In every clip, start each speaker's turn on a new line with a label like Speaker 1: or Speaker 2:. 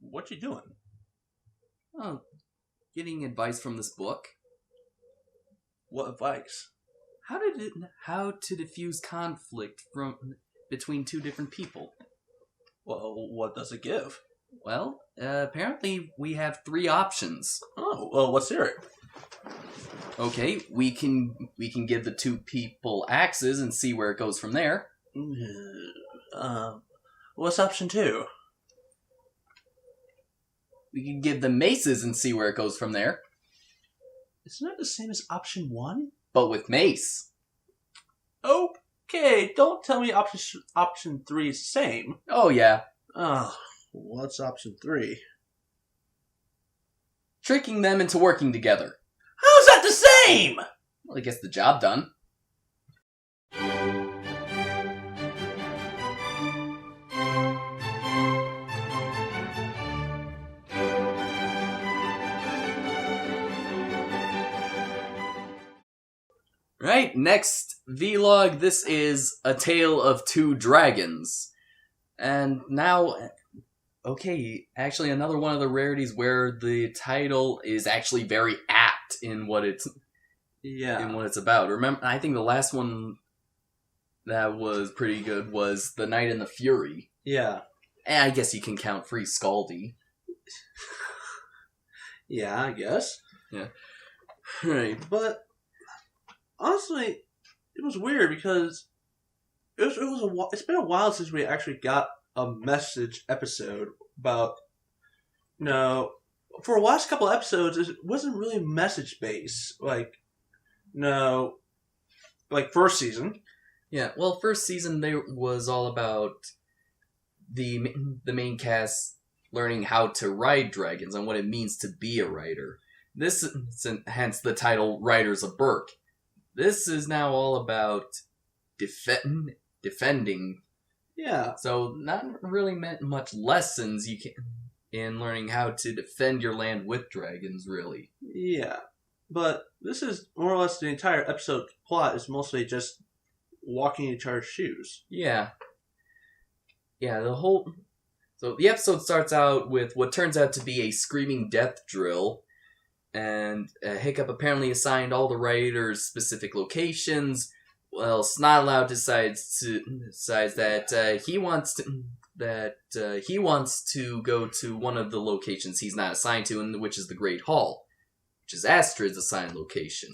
Speaker 1: What you doing?
Speaker 2: Oh, getting advice from this book.
Speaker 1: What advice?
Speaker 2: How to diffuse conflict between two different people?
Speaker 1: Well, what does it give?
Speaker 2: Well, apparently we have 3 options.
Speaker 1: Oh, well, let's hear it.
Speaker 2: Okay, we can give the 2 people axes and see where it goes from there.
Speaker 1: What's option 2?
Speaker 2: We can give them maces and see where it goes from there.
Speaker 1: Isn't that the same as option 1?
Speaker 2: But with mace.
Speaker 1: Okay, don't tell me option 3 is the same.
Speaker 2: Oh, yeah.
Speaker 1: Oh, what's option 3?
Speaker 2: Tricking them into working together.
Speaker 1: How's that the same?
Speaker 2: Well, it gets the job done. Right, next vlog, this is A Tale of Two Dragons. And now, okay, actually another one of the rarities where the title is actually very apt in what it's about. Remember, I think the last one that was pretty good was The Night and the Fury.
Speaker 1: Yeah.
Speaker 2: And I guess you can count Free Scaldy.
Speaker 1: Yeah, I guess.
Speaker 2: Yeah. Right.
Speaker 1: But honestly, it was weird because it's been a while since we actually got a message episode about, for the last couple episodes, it wasn't really message based. Like first season.
Speaker 2: Yeah, well, first season was all about the main cast learning how to ride dragons and what it means to be a rider. This, hence the title Riders of Berk. This is now all about defending.
Speaker 1: Yeah.
Speaker 2: So not really meant much lessons in learning how to defend your land with dragons, really.
Speaker 1: Yeah. But this is more or less the entire episode plot is mostly just walking in each other's shoes.
Speaker 2: Yeah. Yeah, So the episode starts out with what turns out to be a screaming death drill. And Hiccup apparently assigned all the riders specific locations. Well, Snotlout decides that he wants to go to one of the locations he's not assigned to, which is the Great Hall, which is Astrid's assigned location.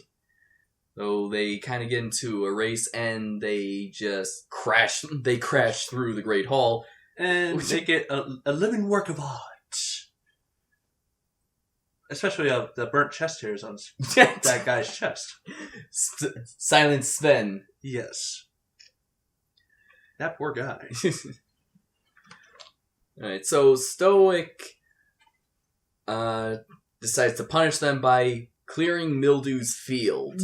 Speaker 2: So they kind of get into a race, and they just crash. They crash through the Great Hall,
Speaker 1: and make it a living work of art. Especially the burnt chest hairs on that guy's chest.
Speaker 2: Silent Sven.
Speaker 1: Yes. That poor guy.
Speaker 2: Alright, so Stoic decides to punish them by clearing Mildew's field.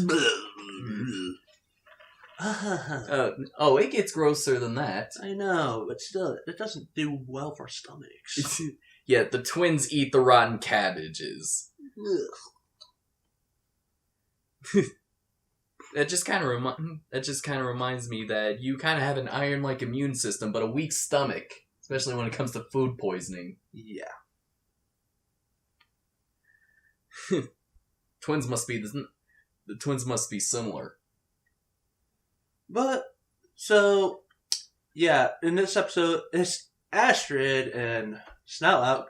Speaker 2: It gets grosser than that.
Speaker 1: I know, but still, it doesn't do well for stomachs.
Speaker 2: Yeah, the twins eat the rotten cabbages. That just kind of reminds me that you kind of have an iron-like immune system, but a weak stomach, especially when it comes to food poisoning.
Speaker 1: Yeah.
Speaker 2: The twins must be similar.
Speaker 1: But so, yeah, in this episode, it's Astrid and Snotlout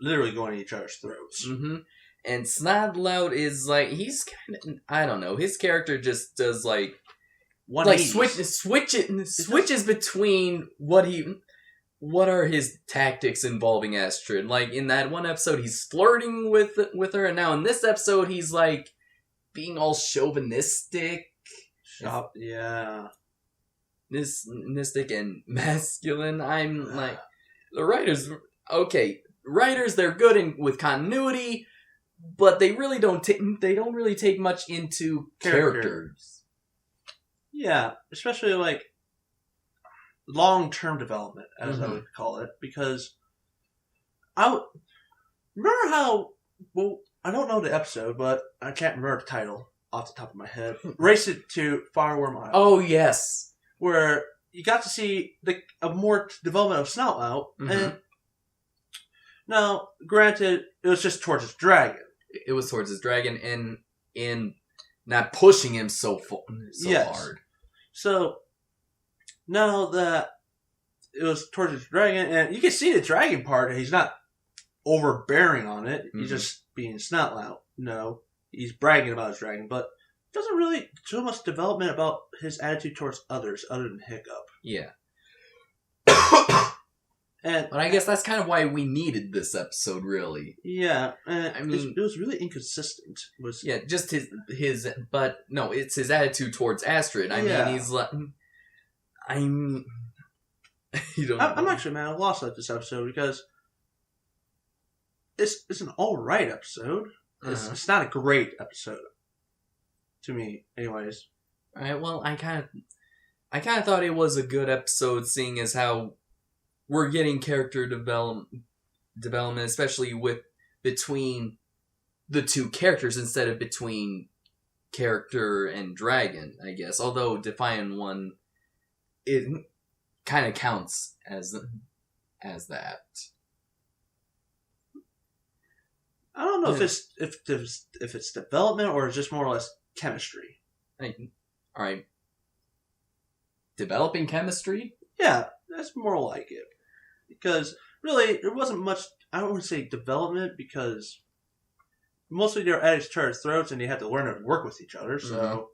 Speaker 1: literally going to each other's throats.
Speaker 2: Mm-hmm. And Snotlout is like, he's kind of, I don't know, his character just does like switches between what are his tactics involving Astrid. Like in that one episode, he's flirting with her, and now in this episode, he's like being all chauvinistic.
Speaker 1: Yeah.
Speaker 2: Chauvinistic and masculine. I'm like, the writers, they're good with continuity, but they really don't take much into characters.
Speaker 1: Yeah, especially like long-term development, as I would call it, because remember how, well, I don't know the episode, but I can't remember the title off the top of my head. Race It to Fireworm Island.
Speaker 2: Oh, yes.
Speaker 1: Where you got to see a more development of Snotlout, and Now, granted, it was just towards his dragon.
Speaker 2: It was towards his dragon and in not pushing him so hard.
Speaker 1: So, now that it was towards his dragon, and you can see the dragon part, he's not overbearing on it. He's just being Snotlout. No, he's bragging about his dragon, but doesn't really show much development about his attitude towards others other than Hiccup.
Speaker 2: Yeah.
Speaker 1: But
Speaker 2: I guess that's kind of why we needed this episode, really.
Speaker 1: Yeah, I mean, it was really inconsistent.
Speaker 2: Just his, but no, it's his attitude towards Astrid. I mean, he's like, I'm
Speaker 1: actually, man, I lost at this episode because it's an alright episode. It's not a great episode to me, anyways.
Speaker 2: All right, well, I kind of thought it was a good episode, seeing as how we're getting character development, especially between the two characters instead of between character and dragon, I guess. Although Defiant One, it kind of counts as that.
Speaker 1: I don't know if it's development or just more or less chemistry.
Speaker 2: All right, developing chemistry.
Speaker 1: Yeah, that's more like it. Because, really, there wasn't much, I don't want to say development, because mostly they were at each other's throats and they had to learn to work with each other, so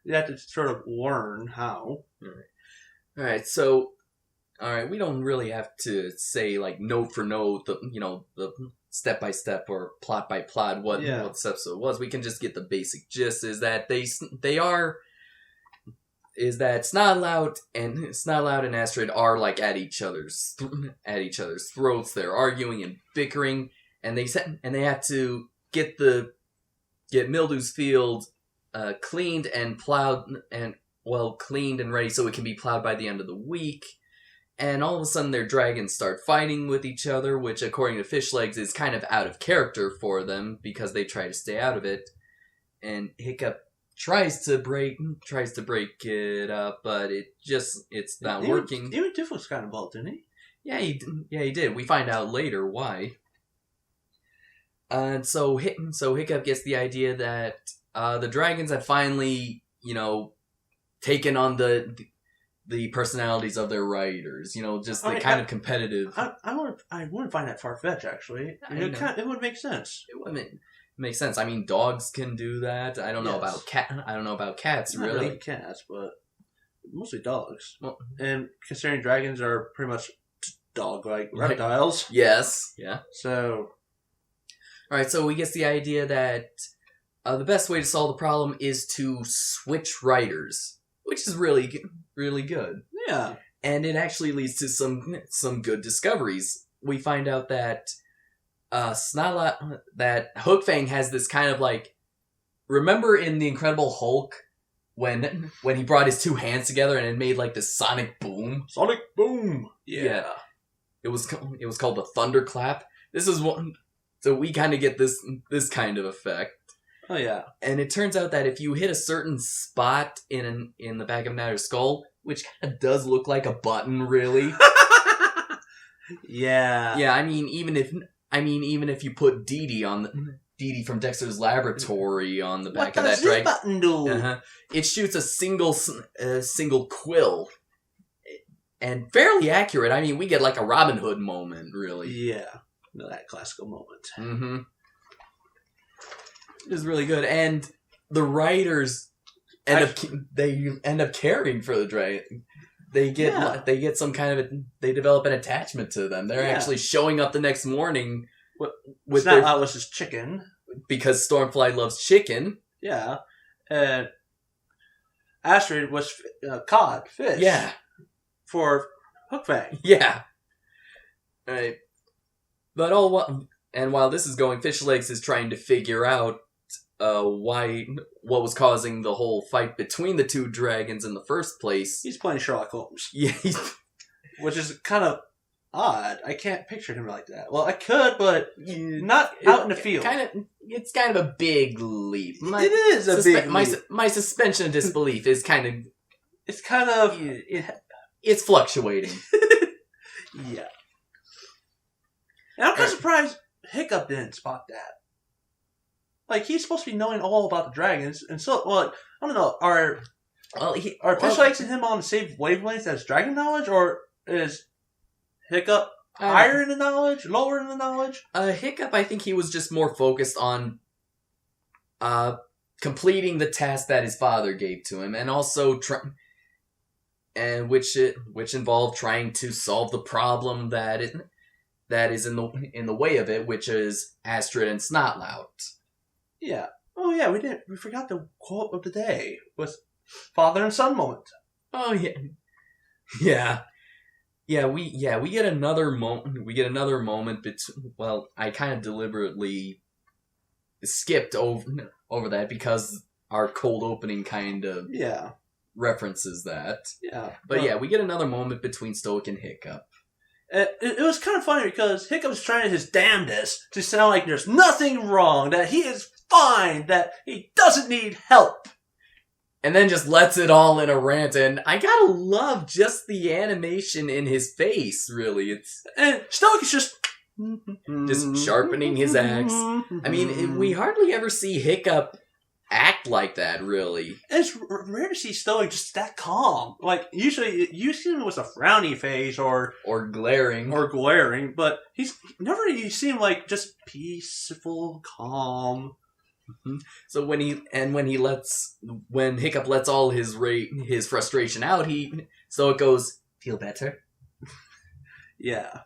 Speaker 1: you had to sort of learn how.
Speaker 2: Alright, so, we don't really have to say, like, note for note, the step-by-step or plot-by-plot what this episode was. We can just get the basic gist, is that Snotlout and Astrid are like at each other's throats. They're arguing and bickering, and they have to get Mildew's field cleaned and plowed cleaned and ready so it can be plowed by the end of the week. And all of a sudden, their dragons start fighting with each other, which, according to Fishlegs, is kind of out of character for them because they try to stay out of it. And Hiccup tries to break it up, but it's not working.
Speaker 1: Even Diff was kind of involved, didn't he?
Speaker 2: Yeah, he did. We find out later why. And so Hiccup gets the idea that the dragons have finally, taken on the personalities of their riders. Just the kind of competitive.
Speaker 1: I wouldn't find that far-fetched, actually. It would make sense.
Speaker 2: It would makes sense. I mean, dogs can do that. I don't know about cats,
Speaker 1: Not
Speaker 2: really.
Speaker 1: Cats, but mostly dogs. Well, and considering dragons are pretty much dog-like reptiles.
Speaker 2: Yes. Yeah.
Speaker 1: So,
Speaker 2: all right. So we get the idea that the best way to solve the problem is to switch riders, which is really, really good.
Speaker 1: Yeah.
Speaker 2: And it actually leads to some good discoveries. We find out that that Hook Fang has this kind of like, remember in The Incredible Hulk when he brought his two hands together and it made like this sonic boom?
Speaker 1: Sonic boom!
Speaker 2: Yeah. It was called the Thunderclap. This is one, so we kind of get this kind of effect.
Speaker 1: Oh yeah.
Speaker 2: And it turns out that if you hit a certain spot in the back of Natter's skull, which kind of does look like a button, really.
Speaker 1: Yeah.
Speaker 2: Yeah, I mean, even if you put Dee Dee from Dexter's Laboratory on the back of that dragon,
Speaker 1: what does this button do?
Speaker 2: It shoots a single quill, and fairly accurate. I mean, we get like a Robin Hood moment, really.
Speaker 1: Yeah, that classical moment.
Speaker 2: Mm-hmm. It is really good, and the writers end up caring for the dragon. They get some kind of they develop an attachment to them. They're actually showing up the next morning with
Speaker 1: their was his chicken
Speaker 2: because Stormfly loves chicken.
Speaker 1: Yeah, and Astrid was cod fish.
Speaker 2: Yeah, for
Speaker 1: Hook Fang.
Speaker 2: Yeah, right. But while this is going, Fishlegs is trying to figure out what was causing the whole fight between the two dragons in the first place.
Speaker 1: He's playing Sherlock Holmes.
Speaker 2: Yeah.
Speaker 1: Which is kind of odd. I can't picture him like that. Well, I could, but not out in the field.
Speaker 2: It's kind of a big leap.
Speaker 1: It is a big leap.
Speaker 2: My suspension of disbelief is kind of... It's fluctuating.
Speaker 1: Yeah. And I'm kind of surprised Hiccup didn't spot that. Like, he's supposed to be knowing all about the dragons, and so, well, I don't know, are Fish Legs and him on the same wavelength as dragon knowledge, or is Hiccup higher in the knowledge, lower in the knowledge?
Speaker 2: Hiccup, I think he was just more focused on completing the task that his father gave to him, and also which involved trying to solve the problem that is in the way of it, which is Astrid and Snotlout.
Speaker 1: Yeah. Oh yeah, we forgot the quote of the day was father and son moment.
Speaker 2: Oh yeah. We get another moment. We get another moment. Well, I kind of deliberately skipped over that because our cold opening kind of references that.
Speaker 1: Yeah.
Speaker 2: But we get another moment between Stoic and Hiccup.
Speaker 1: It was kind of funny because Hiccup's trying his damnedest to sound like there's nothing wrong, that he is fine, that he doesn't need help.
Speaker 2: And then just lets it all in a rant, and I gotta love just the animation in his face, really.
Speaker 1: And Stoic is just
Speaker 2: sharpening his axe. I mean, we hardly ever see Hiccup act like that, really.
Speaker 1: It's rare to see Stoic just that calm. Like, usually you see him with a frowny face or
Speaker 2: glaring.
Speaker 1: But you see him like just peaceful, calm.
Speaker 2: Mm-hmm. So when Hiccup lets all his frustration out, Stoic goes, "Feel better?"
Speaker 1: Yeah.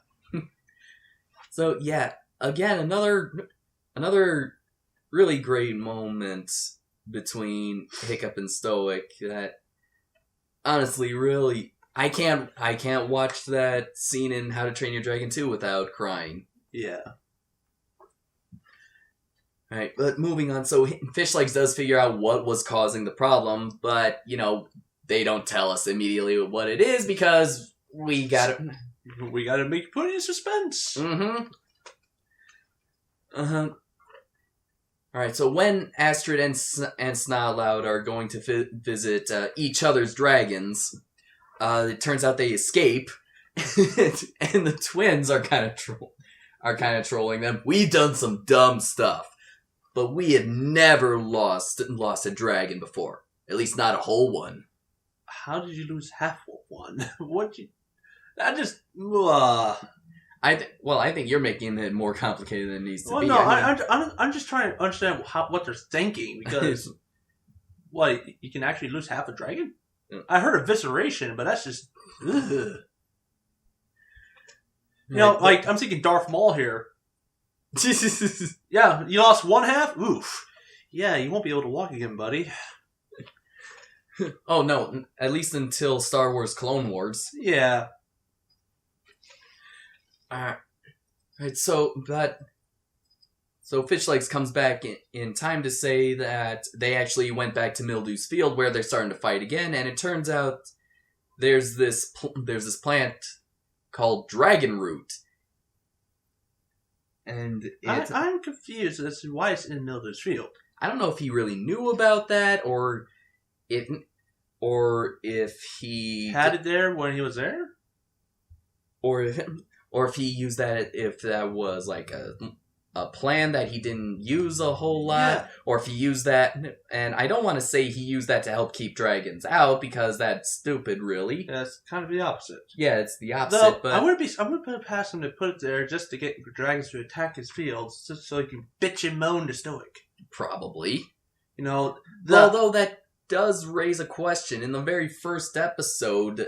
Speaker 2: So yeah, again another really great moment between Hiccup and Stoic that honestly really I can't watch that scene in How to Train Your Dragon 2 without crying.
Speaker 1: Yeah.
Speaker 2: Alright, but moving on, so Fish Legs does figure out what was causing the problem, but, they don't tell us immediately what it is because we gotta
Speaker 1: put it in suspense.
Speaker 2: Mm-hmm. Uh-huh. Alright, so when Astrid and Snotlout are going to visit each other's dragons, it turns out they escape, and the twins are kind of trolling them. We've done some dumb stuff. But we had never lost a dragon before. At least not a whole one.
Speaker 1: How did you lose half of one? I
Speaker 2: think you're making it more complicated than it needs to be.
Speaker 1: No, I'm just trying to understand what they're thinking, because you can actually lose half a dragon? I heard evisceration, but that's just ugh. I'm thinking Darth Maul here. Yeah, you lost one half? Oof. Yeah, you won't be able to walk again, buddy.
Speaker 2: Oh, no. At least until Star Wars Clone Wars.
Speaker 1: Yeah.
Speaker 2: Alright, so Fish Legs comes back in time to say that they actually went back to Mildew's field where they're starting to fight again, and it turns out there's this plant called Dragon Root. And
Speaker 1: I'm confused as to why it's in Mildew's field.
Speaker 2: I don't know if he really knew about that, or if he
Speaker 1: had it there when he was there,
Speaker 2: or if he used that, if that was like a plan that he didn't use a whole lot, or if he used that, and I don't want to say he used that to help keep dragons out, because that's stupid, really.
Speaker 1: That's kind of the opposite.
Speaker 2: Yeah, it's the opposite. But
Speaker 1: I wouldn't put it past him to put it there just to get dragons to attack his fields, just so he can bitch and moan to Stoic.
Speaker 2: Probably.
Speaker 1: Although
Speaker 2: that does raise a question. In the very first episode,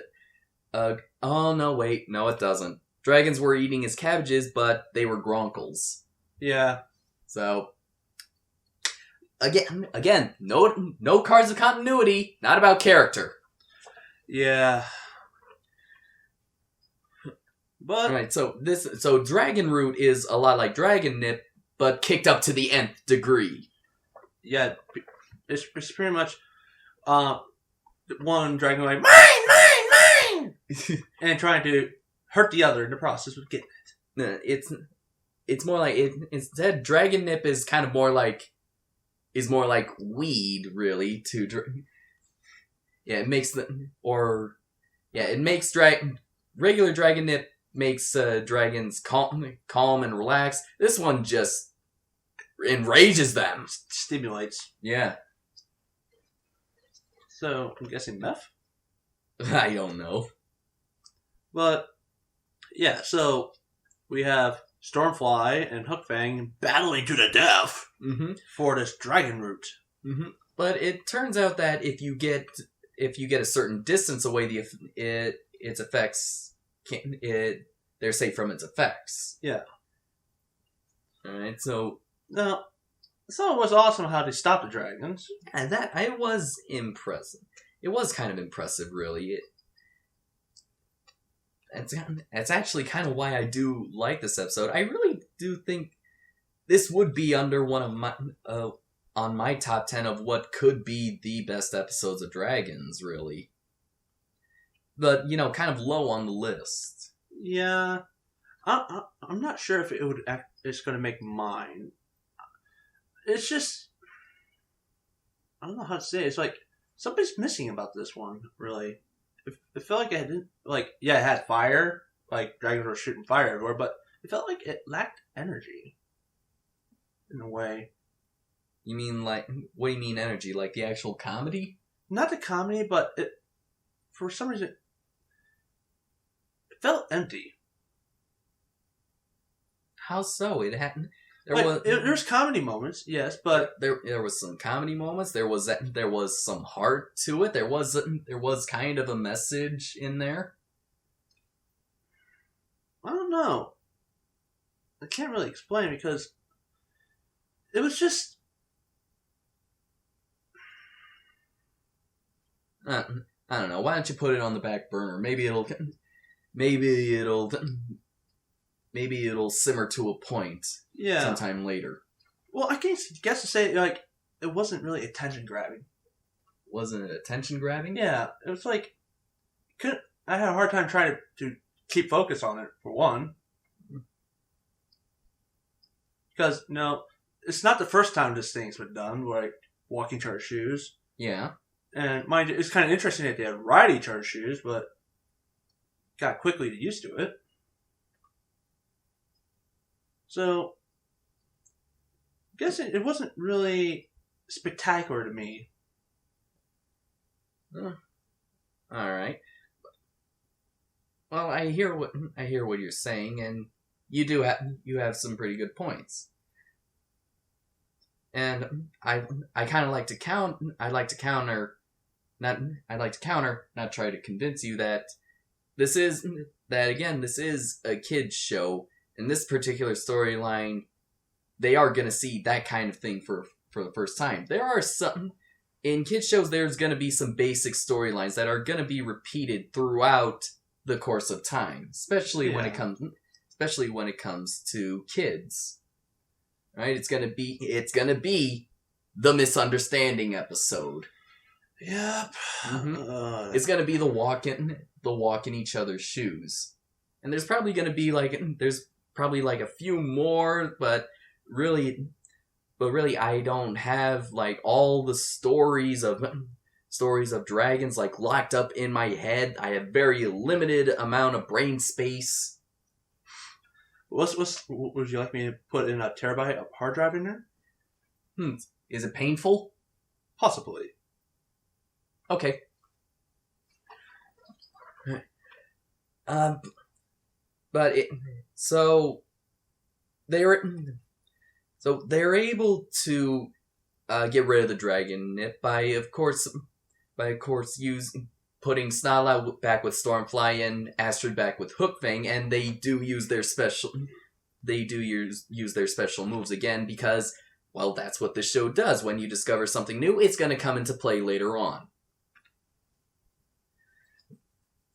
Speaker 2: oh no, wait, no, it doesn't. Dragons were eating his cabbages, but they were gronkles.
Speaker 1: Yeah.
Speaker 2: So, again, no cards of continuity, not about character.
Speaker 1: Yeah. But
Speaker 2: alright, so Dragon Root is a lot like Dragon Nip, but kicked up to the nth degree.
Speaker 1: Yeah, it's pretty much one dragon like mine, and trying to hurt the other in the process of getting
Speaker 2: it. It's more like instead Dragon Nip is kind of more like weed, really. It makes regular Dragon Nip makes dragons calm and relaxed. This one just enrages them.
Speaker 1: Stimulates.
Speaker 2: Yeah.
Speaker 1: So, I'm guessing meth?
Speaker 2: I don't know.
Speaker 1: But, yeah, so we have Stormfly and Hookfang battling to the death for this dragon root.
Speaker 2: But it turns out that if you get a certain distance away, its effects they're safe from its effects.
Speaker 1: Yeah.
Speaker 2: Alright, so
Speaker 1: now, so it was awesome how they stopped the dragons.
Speaker 2: And that it was impressive. It was kind of impressive, really. That's actually kind of why I do like this episode. I really do think this would be under one of my on my top 10 of what could be the best episodes of Dragons, really. But, kind of low on the list.
Speaker 1: Yeah. I'm not sure if it's going to make mine. It's just... I don't know how to say it. It's like, something's missing about this one, really. It felt like it didn't... Like, yeah, it had fire. Like, dragons were shooting fire everywhere, but it felt like it lacked energy. In a way.
Speaker 2: You mean, like... What do you mean energy? Like the actual comedy?
Speaker 1: Not the comedy, but it... For some reason... It felt empty.
Speaker 2: How so? It hadn't...
Speaker 1: There's comedy moments, yes, but
Speaker 2: there was some comedy moments. There was some heart to it. There was kind of a message in there.
Speaker 1: I don't know. I can't really explain because it was just.
Speaker 2: I don't know. Why don't you put it on the back burner? Maybe it'll simmer to a point.
Speaker 1: Yeah.
Speaker 2: Sometime later.
Speaker 1: Well, I guess to say, like, it wasn't really attention grabbing.
Speaker 2: Wasn't it attention grabbing?
Speaker 1: Yeah. It was like, I had a hard time trying to keep focus on it, for one. Because, it's not the first time this thing's been done, like, walking each other's shoes.
Speaker 2: Yeah.
Speaker 1: And mind you, it's kind of interesting that they had ride each other's shoes, but got quickly used to it. So, I guess it wasn't really spectacular to me.
Speaker 2: All right. Well, I hear what you're saying, and you have some pretty good points. And I'd like to counter, not try to convince you that this is a kid's show. In this particular storyline, they are going to see that kind of thing for the first time. There are some... In kids' shows, there's going to be some basic storylines that are going to be repeated throughout the course of time. Especially when it comes to kids. Right? It's going to be the misunderstanding episode.
Speaker 1: Yep.
Speaker 2: Mm-hmm. It's going to be the walk in each other's shoes. And there's probably going to be a few more, but really I don't have like all the stories of dragons like locked up in my head. I have very limited amount of brain space.
Speaker 1: Would you like me to put in a terabyte of hard drive in there?
Speaker 2: Is it painful?
Speaker 1: Possibly.
Speaker 2: Okay. But they're able to get rid of the dragon by of course putting Snotlout back with Stormfly and Astrid back with Hookfang, and they do use their special moves again because, well, that's what the show does. When you discover something new, it's going to come into play later on.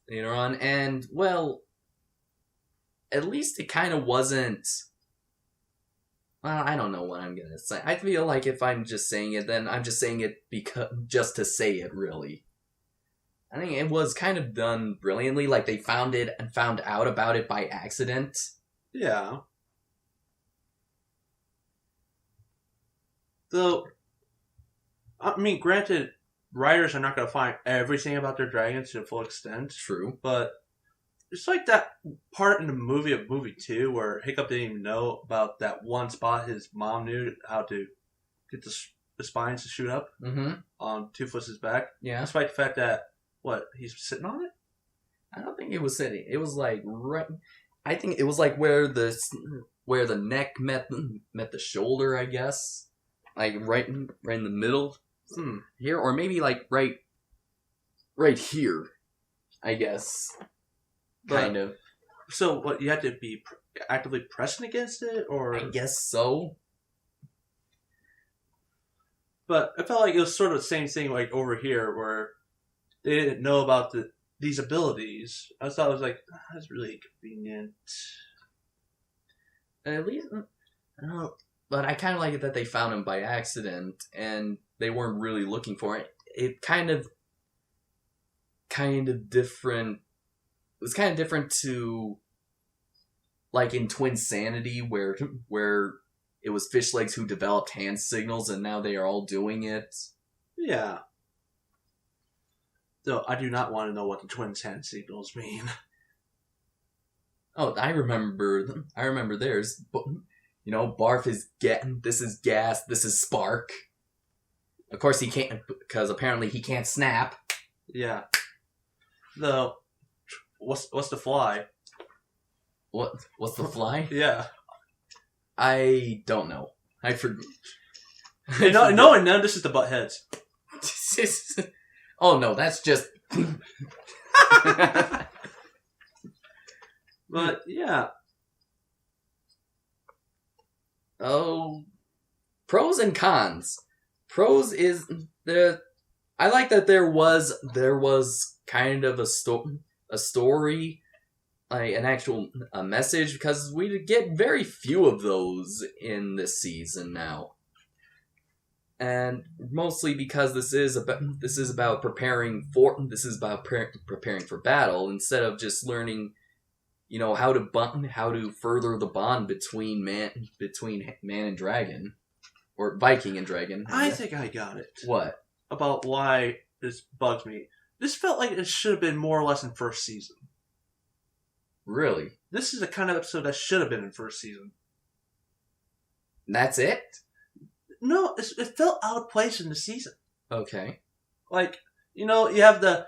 Speaker 2: And, well, at least it kind of wasn't... Well, I don't know what I'm going to say. I feel like if I'm just saying it, then I'm just saying it just to say it, really. I think it was kind of done brilliantly, like they found it and found out about it by accident.
Speaker 1: Yeah. Though, I mean, granted, writers are not going to find everything about their dragons to the full extent.
Speaker 2: True.
Speaker 1: But It's like that part in the movie 2 where Hiccup didn't even know about that one spot his mom knew how to get the spines to shoot up on Toothless's back.
Speaker 2: Yeah.
Speaker 1: Despite the fact that, he's sitting on it?
Speaker 2: I don't think it was sitting. It was like right. I think it was like where the neck met the shoulder, I guess. Like right in the middle here, or maybe like right here, I guess. Kind of.
Speaker 1: So what? You have to be actively pressing against it, or
Speaker 2: I guess so.
Speaker 1: But I felt like it was sort of the same thing, like over here, where they didn't know about these abilities. I thought it was like, that's really convenient.
Speaker 2: At least, I don't know. But I kind of like it that they found him by accident, and they weren't really looking for it. It kind of different. It was kind of different to, like in Twin Sanity, where it was Fish Legs who developed hand signals, and now they are all doing it.
Speaker 1: Yeah. Though I do not want to know what the twins' hand signals mean.
Speaker 2: Oh, I remember theirs. You know, Barf is this is gas, this is spark. Of course he can't, because apparently he can't snap.
Speaker 1: Yeah. Though, what's the fly?
Speaker 2: What's the fly?
Speaker 1: Yeah.
Speaker 2: I don't know. I forget.
Speaker 1: No, and none. This is the butt heads.
Speaker 2: Oh no, that's just.
Speaker 1: But yeah.
Speaker 2: Oh, pros and cons. Pros is I like that there was kind of a story, like an actual message, because we get very few of those in this season now, and mostly because this is about preparing for battle instead of just learning, you know, how to further the bond between man and dragon, or Viking and dragon.
Speaker 1: I think I got it.
Speaker 2: What?
Speaker 1: About why this bugs me. This felt like it should have been more or less in first season.
Speaker 2: Really?
Speaker 1: This is the kind of episode that should have been in first season.
Speaker 2: That's it?
Speaker 1: No, it felt out of place in the season.
Speaker 2: Okay.
Speaker 1: Like, you know, you have the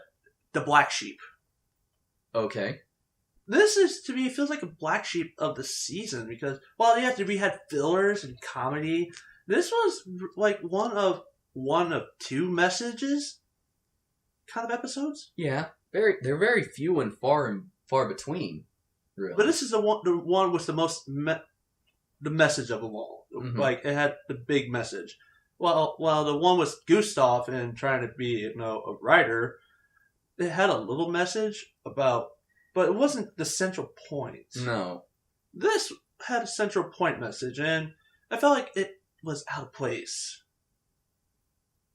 Speaker 1: black sheep.
Speaker 2: Okay.
Speaker 1: This is, to me, it feels like a black sheep of the season, because while we had fillers and comedy, this was like one of two messages kind of episodes.
Speaker 2: Yeah, they're very few and far between, really.
Speaker 1: But this is the one with the most the message of them all. Mm-hmm. Like, it had the big message. While the one with Gustav and trying to be, you know, a writer, it had a little message about, but it wasn't the central point.
Speaker 2: No.
Speaker 1: This had a central point message, and I felt like it was out of place.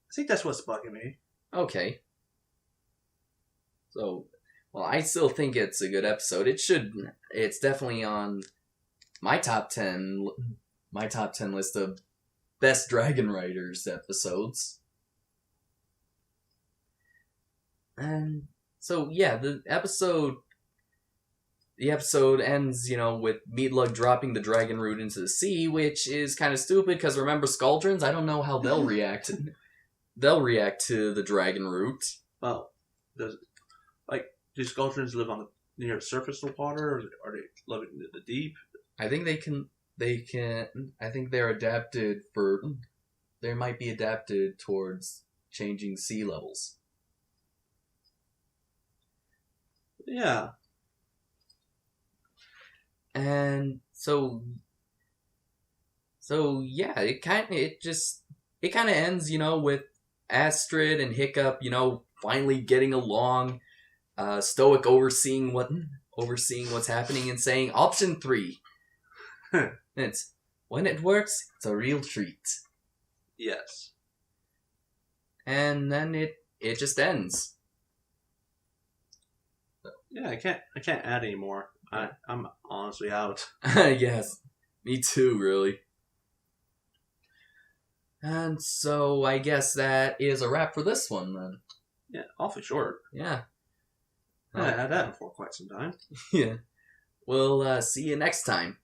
Speaker 1: I think that's what's bugging me.
Speaker 2: Okay. So, well, I still think it's a good episode. It's definitely on my top 10 list of best Dragon Riders episodes. And so, yeah, the episode ends, you know, with Meatlug dropping the dragon root into the sea, which is kind of stupid, because remember Scaldrons? I don't know how they'll react. They'll react to the dragon root.
Speaker 1: Well, do Scaldrons live near the surface of the water, or are they living in the deep?
Speaker 2: I think they can. I think they're adapted for. They might be adapted towards changing sea levels.
Speaker 1: Yeah.
Speaker 2: And so yeah, it kind of ends, you know, with Astrid and Hiccup, you know, finally getting along. Stoic overseeing what's happening and saying option 3. It's when it works, it's a real treat.
Speaker 1: Yes.
Speaker 2: And then it just ends.
Speaker 1: Yeah, I can't add anymore. I'm honestly out.
Speaker 2: Yes, me too, really. And so I guess that is a wrap for this one then.
Speaker 1: Yeah, awfully short.
Speaker 2: Yeah.
Speaker 1: I haven't had that for quite some time.
Speaker 2: Yeah. We'll see you next time.